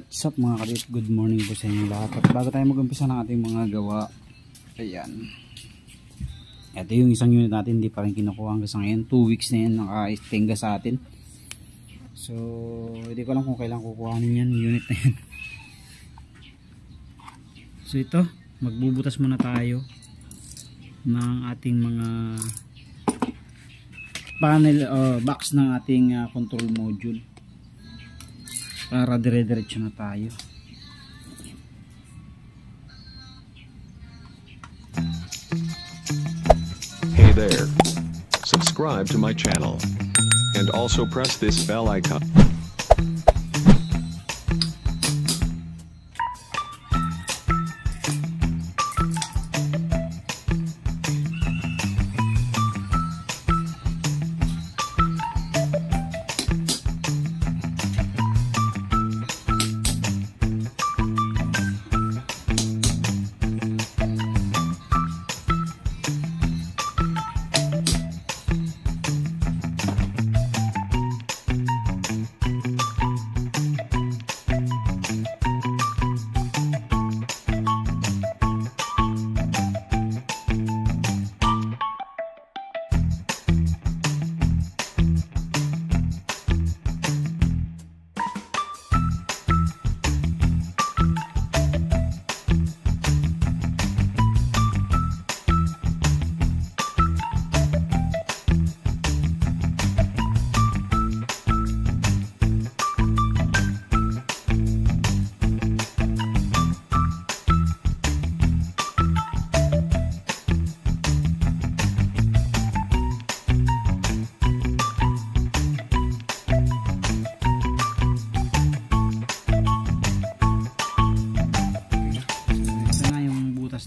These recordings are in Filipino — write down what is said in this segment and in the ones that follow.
What's up mga kadit? Good morning po sa inyo lahat. At bago tayo mag-umpisa ng ating mga gawa, ayan, ito yung isang unit natin, hindi pa rin kinukuha hanggang sa ngayon. 2 weeks na yan naka-stenga sa atin. So hindi ko alam kung kailan kukuhanin yan, unit na yan. So ito, magbubutas muna tayo ng ating mga panel box ng ating control module para dire-diretso na tayo. Hey there, subscribe to my channel and also press this bell icon.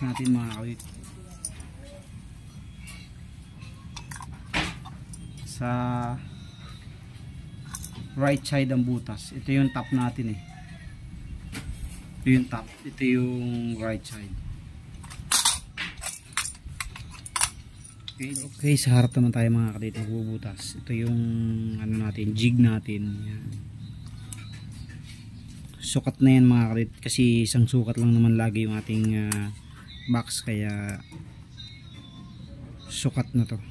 Natin mga kawit sa right side ang butas. Ito yung top natin eh. Ito yung top, ito yung right side. Okay, sa harap naman tayo mga kadit magbubutas. Ito yung ano natin, jig natin. Yan. Sukat na yan mga kadit kasi isang sukat lang naman lagi yung ating box, kaya sukat na to.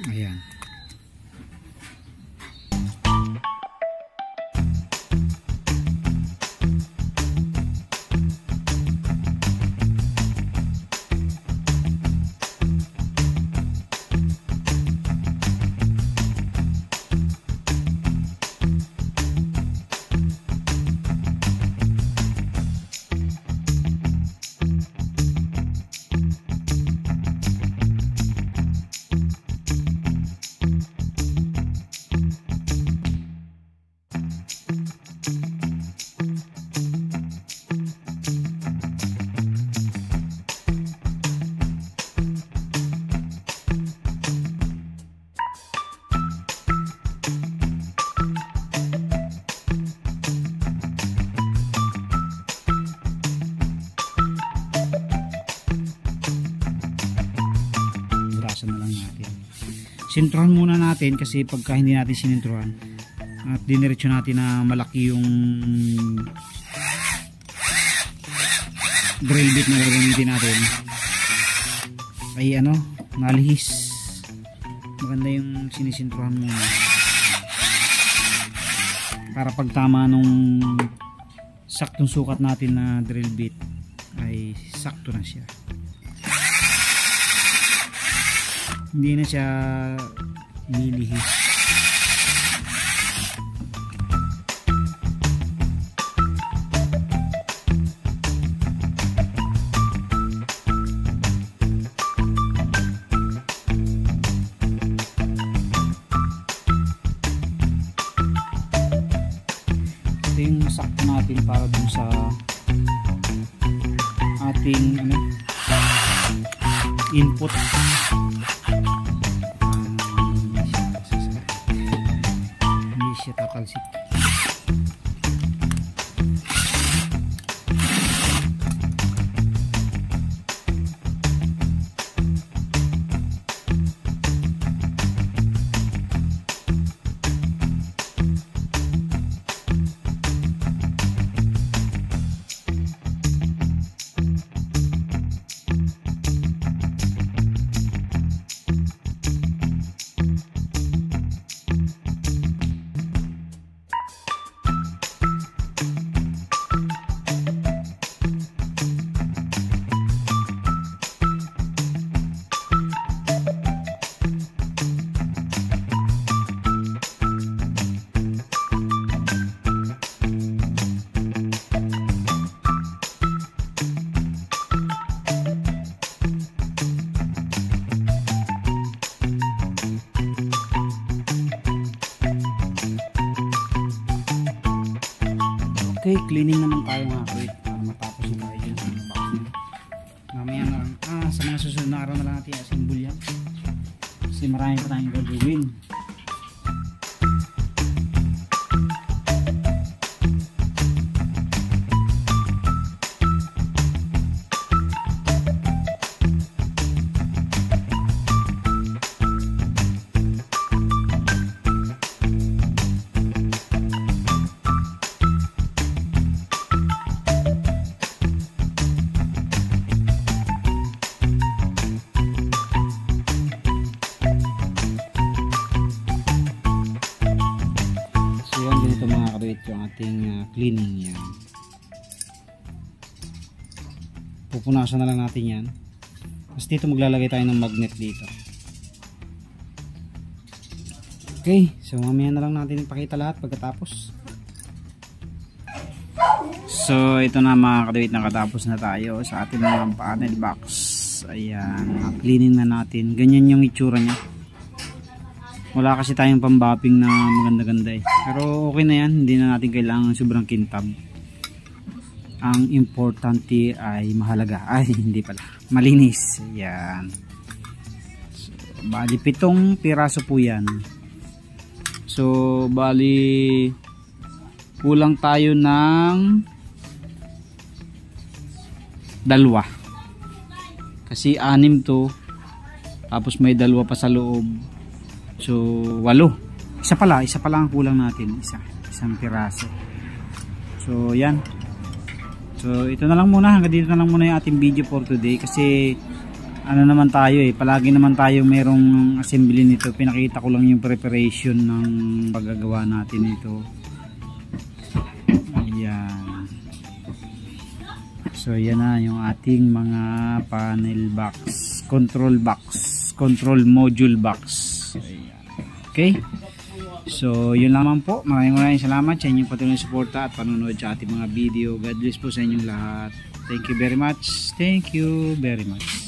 Ayan. Na lang natin. Sintruhan muna natin kasi pagka hindi natin sinintruhan at diniretso natin na malaki yung drill bit na gagamitin natin ay ano, nalihis. Maganda yung sinisintruhan muna para pagtama nung saktong sukat natin na drill bit ay sakto na siya. Hindi na siya nilihis. Ito yung sakto natin para dun sa ating ano, input. Siya tatalsik. Okay, cleaning naman tayo mga kawit para matapos na tayo dyan sa mga box nyo. Mamaya na lang, sa mga susunod na araw na lang natin assemble yan kasi marami pa tayong gagawin. Yung ating cleaning yan. Pupunasan na lang natin yan. Tapos dito maglalagay tayo ng magnet dito. Okay, so mamaya na lang natin ipakita lahat pagkatapos. So ito na mga kadawit, nakatapos na tayo sa ating mga panel box. Ayan, cleaning na natin. Ganyan yung itsura nya. Wala kasi tayong pambapping na maganda-ganda eh. Pero okay na yan. Hindi na natin kailangan sobrang kintab. Ang importante ay mahalaga. Ay, hindi pala. Malinis. Yan. So, bali 7 piraso po yan. So, bali kulang tayo ng 2. Kasi 6 to. Tapos may 2 pa sa loob. So 8. Isa pala ang kulang natin. Isang piraso. So yan. So ito na lang muna. Hanggang dito na lang muna yung ating video for today. Kasi ano naman tayo eh. Palagi naman tayo merong assembly nito. Pinakita ko lang yung preparation ng paggagawa natin ito. Ayan. So yan na yung ating mga panel box. Control box. Control module box. Okay, so yun lamang po. Maraming salamat sa inyong patuloy na suporta at panonood sa ating mga video. God bless po sa inyong lahat. Thank you very much. Thank you very much.